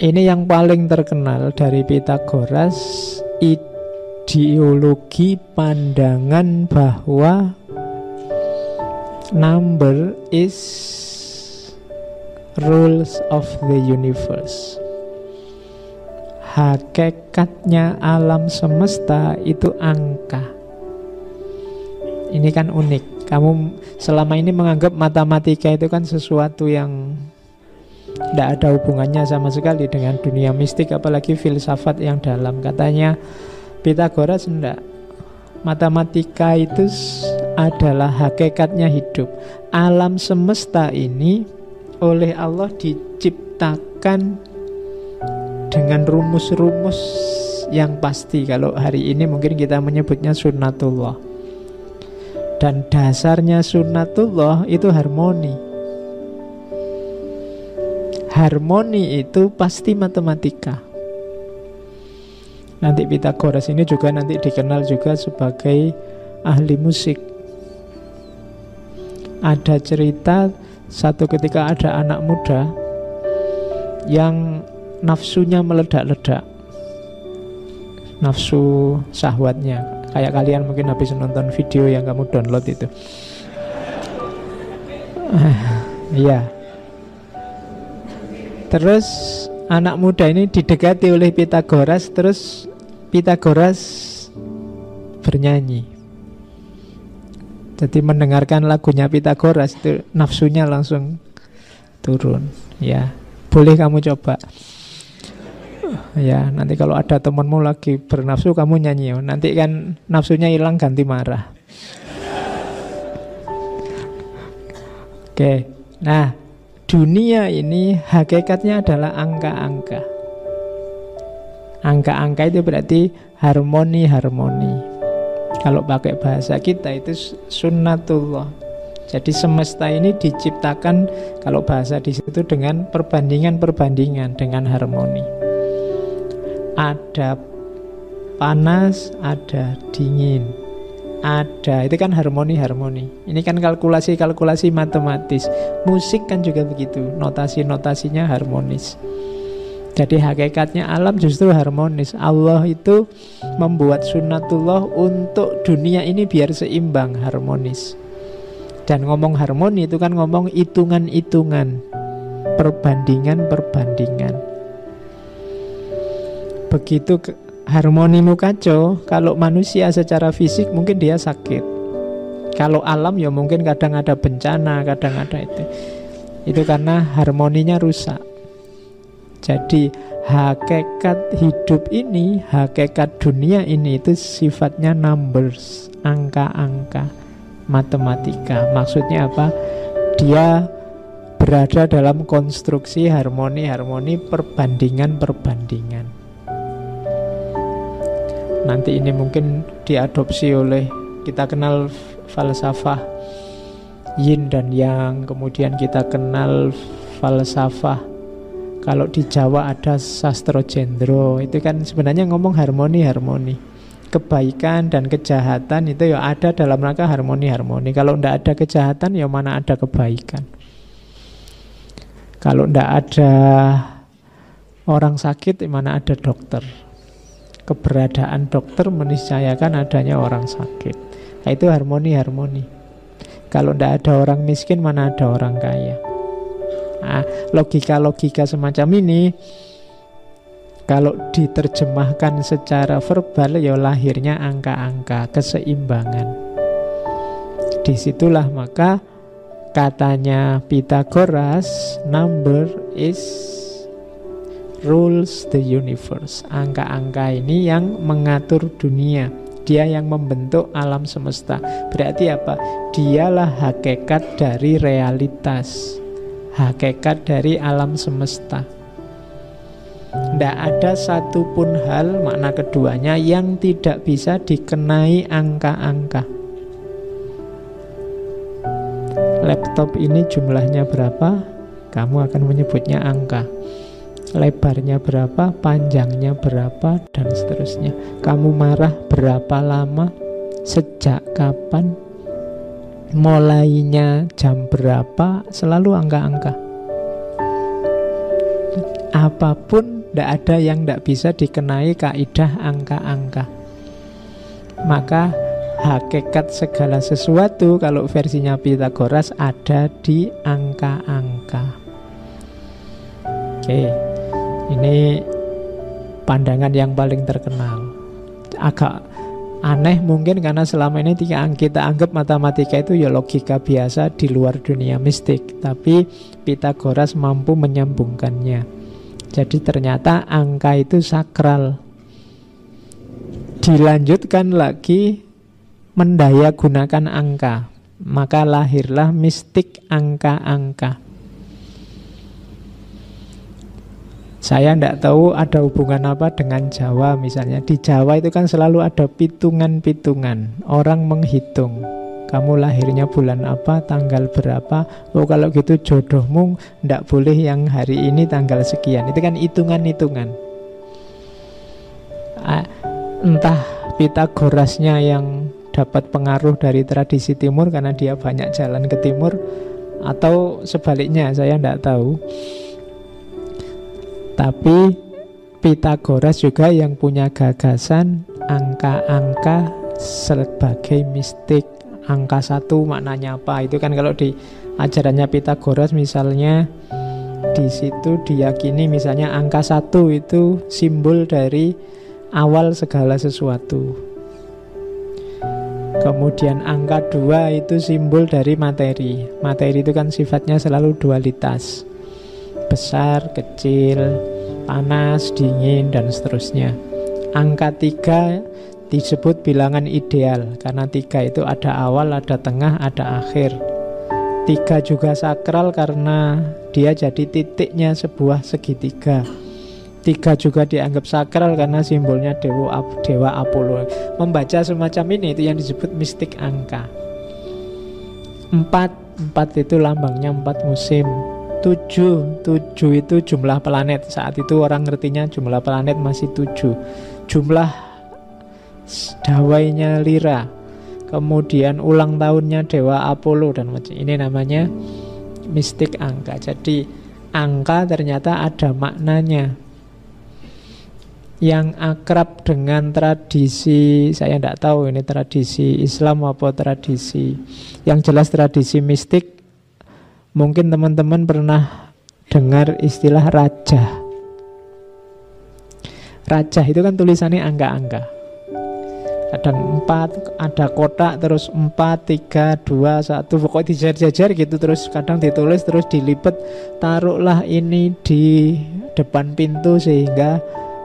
Ini yang paling terkenal dari Pythagoras, ideologi pandangan bahwa number is rules of the universe. Hakikatnya alam semesta itu angka. Ini kan unik. Kamu selama ini menganggap matematika itu kan sesuatu yang tidak ada hubungannya sama sekali dengan dunia mistik, apalagi filsafat yang dalam. Katanya Pythagoras enggak. Matematika itu adalah hakikatnya hidup. Alam semesta ini oleh Allah diciptakan dengan rumus-rumus yang pasti. Kalau hari ini mungkin kita menyebutnya sunnatullah. Dan dasarnya sunnatullah itu harmoni. Harmoni itu pasti matematika. Nanti Pythagoras ini juga nanti dikenal juga sebagai ahli musik. Ada cerita satu ketika ada anak muda yang nafsunya meledak-ledak, nafsu syahwatnya. Kayak kalian mungkin habis nonton video yang kamu download itu. Iya. Terus anak muda ini didekati oleh Pythagoras. Terus Pythagoras bernyanyi. Jadi mendengarkan lagunya Pythagoras itu nafsunya langsung turun. Ya, boleh kamu coba. Ya, nanti kalau ada temanmu lagi bernafsu kamu nyanyi. Nanti kan nafsunya hilang ganti marah. Oke. Nah, dunia ini hakikatnya adalah angka-angka. Angka-angka itu berarti harmoni-harmoni. Kalau pakai bahasa kita itu sunnatullah. Jadi semesta ini diciptakan, kalau bahasa di situ, dengan perbandingan-perbandingan, dengan harmoni. Ada panas, ada dingin, ada, itu kan harmoni-harmoni. Ini kan kalkulasi-kalkulasi matematis. Musik kan juga begitu, notasi-notasinya harmonis. Jadi hakikatnya alam justru harmonis. Allah itu membuat sunnatullah untuk dunia ini biar seimbang, harmonis. Dan ngomong harmoni itu kan ngomong hitungan-hitungan, perbandingan-perbandingan. Begitu harmonimu kacau, kalau manusia secara fisik mungkin dia sakit. Kalau alam ya mungkin kadang ada bencana, kadang ada itu. Itu karena harmoninya rusak. Jadi hakikat hidup ini, hakikat dunia ini itu sifatnya numbers, angka-angka, matematika. Maksudnya apa? Dia berada dalam konstruksi harmoni-harmoni, perbandingan-perbandingan. Nanti ini mungkin diadopsi oleh, kita kenal falsafah yin dan yang, kemudian kita kenal falsafah, kalau di Jawa ada sastro jendro, itu kan sebenarnya ngomong harmoni-harmoni. Kebaikan dan kejahatan itu ya ada dalam rangka harmoni-harmoni. Kalau tidak ada kejahatan ya mana ada kebaikan. Kalau tidak ada orang sakit, mana ada dokter. Keberadaan dokter meniscayakan adanya orang sakit. Nah, itu harmoni-harmoni. Kalau tidak ada orang miskin, mana ada orang kaya. Nah, logika-logika semacam ini kalau diterjemahkan secara verbal ya lahirnya angka-angka, keseimbangan. Disitulah maka katanya Pythagoras, number is rules the universe. Angka-angka ini yang mengatur dunia. Dia yang membentuk alam semesta. Berarti apa? Dialah hakikat dari realitas, hakikat dari alam semesta. Tidak ada satupun hal, makna keduanya, yang tidak bisa dikenai angka-angka. Laptop ini jumlahnya berapa? Kamu akan menyebutnya angka. lebarnya berapa, panjangnya berapa, dan seterusnya. Kamu marah berapa lama, sejak kapan, mulainya jam berapa, selalu angka-angka. Apapun, tidak ada yang tidak bisa dikenai kaidah angka-angka. Maka hakikat segala sesuatu kalau versinya Pythagoras ada di angka-angka. Oke, ini pandangan yang paling terkenal. Agak aneh mungkin karena selama ini kita anggap matematika itu ya logika biasa di luar dunia mistik. Tapi Pythagoras mampu menyambungkannya. Jadi ternyata angka itu sakral. Dilanjutkan lagi mendaya gunakan angka, maka lahirlah mistik angka-angka. Saya tidak tahu ada hubungan apa dengan Jawa misalnya. Di Jawa itu kan selalu ada pitungan-pitungan. Orang menghitung, kamu lahirnya bulan apa, tanggal berapa. Oh kalau gitu jodohmu tidak boleh yang hari ini tanggal sekian. Itu kan hitungan-hitungan. Entah Pythagorasnya yang dapat pengaruh dari tradisi timur karena dia banyak jalan ke timur, atau sebaliknya, saya tidak tahu. Tapi Pythagoras juga yang punya gagasan angka-angka sebagai mistik. Angka 1 maknanya apa? Itu kan kalau di ajarannya Pythagoras misalnya di situ diyakini misalnya angka 1 itu simbol dari awal segala sesuatu. Kemudian angka 2 itu simbol dari materi. Materi itu kan sifatnya selalu dualitas. Besar, kecil, panas, dingin, dan seterusnya. Angka 3 disebut bilangan ideal karena 3 itu ada awal, ada tengah, ada akhir. 3 juga sakral karena dia jadi titiknya sebuah segitiga. 3 juga dianggap sakral karena simbolnya dewa Apollo. Membaca semacam ini itu yang disebut mistik angka. 4 itu lambangnya 4 musim. 7 itu jumlah planet. Saat itu orang ngertinya jumlah planet masih 7. Jumlah dawainya Lira. Kemudian ulang tahunnya dewa Apollo dan macam ini namanya mistik angka. Jadi angka ternyata ada maknanya. Yang akrab dengan tradisi, saya tidak tahu ini tradisi Islam apa tradisi, yang jelas tradisi mistik. Mungkin teman-teman pernah dengar istilah raja. Raja itu kan tulisannya angka-angka. Kadang 4, ada kotak, terus 4, 3, 2, 1, pokoknya dijajar-jajar gitu. Terus kadang ditulis, terus dilipet. Taruhlah ini di depan pintu sehingga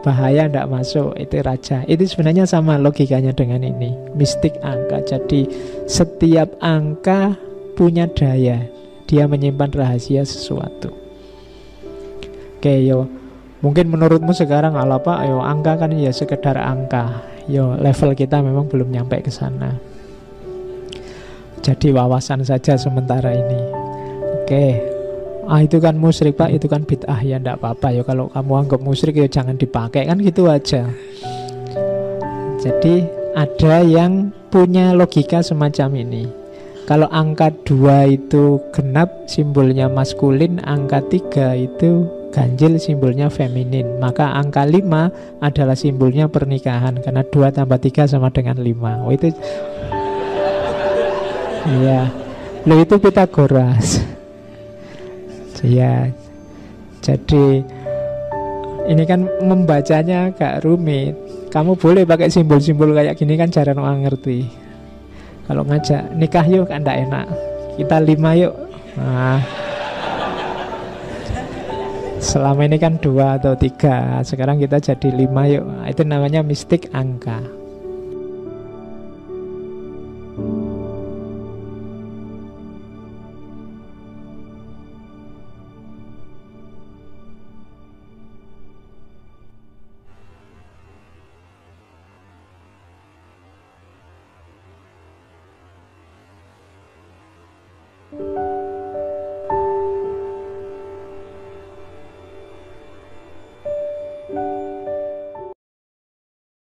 bahaya tidak masuk. Itu raja. Itu sebenarnya sama logikanya dengan ini, mistik angka. Jadi setiap angka punya daya. Dia menyimpan rahasia sesuatu. Oke, yo, mungkin menurutmu sekarang ala pak, yo angka kan ya sekedar angka. Yo, level kita memang belum nyampe ke sana. Jadi wawasan saja sementara ini. Oke. Itu kan musyrik pak, itu kan bid'ah, ya ndak apa-apa. Yo kalau kamu anggap musyrik ya jangan dipakai, kan gitu aja. Jadi ada yang punya logika semacam ini. Kalau angka 2 itu genap, simbolnya maskulin. Angka 3 itu ganjil, simbolnya feminin. Maka angka 5 adalah simbolnya pernikahan, karena 2 tambah 3 sama dengan 5. Oh itu, iya, lo itu Pythagoras. Ya, jadi ini kan membacanya agak rumit. Kamu boleh pakai simbol-simbol kayak gini kan jarang orang ngerti. Kalau ngajak nikah yuk kan enggak enak. Kita 5 yuk. Nah, selama ini kan 2 atau 3. Sekarang kita jadi 5 yuk. Itu namanya mistik angka.